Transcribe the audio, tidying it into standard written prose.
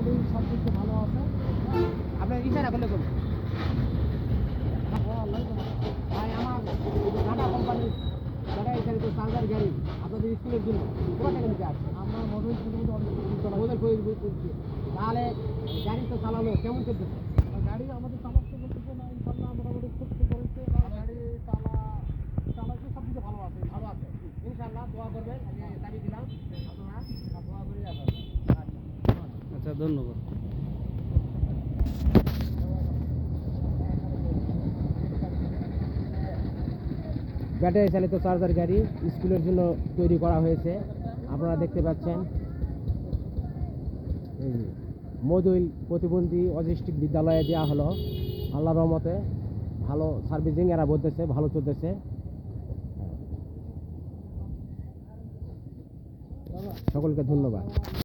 মোটামুটি সব কিছু ভালো আছে। আপনার ইশারা করলে করুন। ভাই আমার টাটা কোম্পানির টাটা এখানে তো চার্জার গাড়ি আপনাদের স্কুলের জন্য কত টাকা নিতে আসছে? আমরা মোটর কিলোমিটার মোটর তাহলে গাড়ি তো চালানো কেমন চলতেছে? গাড়ি আমাদের চালাতে বলতেছে না, ইনশাল্লাহ মোটামুটি খুব করেছে। গাড়ি চালাতে সব কিছু ভালো আছে, ভালো আছে ইনশাআল্লাহ। দোয়া করবেন, আমি দাবি দিলাম আপনারা দোয়া করে যাবেন। আচ্ছা, ধন্যবাদ। ব্যাটারি চালিত চার্জার গাড়ি স্কুলের জন্য তৈরি করা হয়েছে, আপনারা দেখতে পাচ্ছেন। মদুইল প্রতিবন্ধী অটিস্টিক বিদ্যালয়ে দেওয়া হলো। আল্লাহর রহমতে ভালো সার্ভিসিং এরা বলতেছে, ভালো চলতেছে। সকলকে ধন্যবাদ।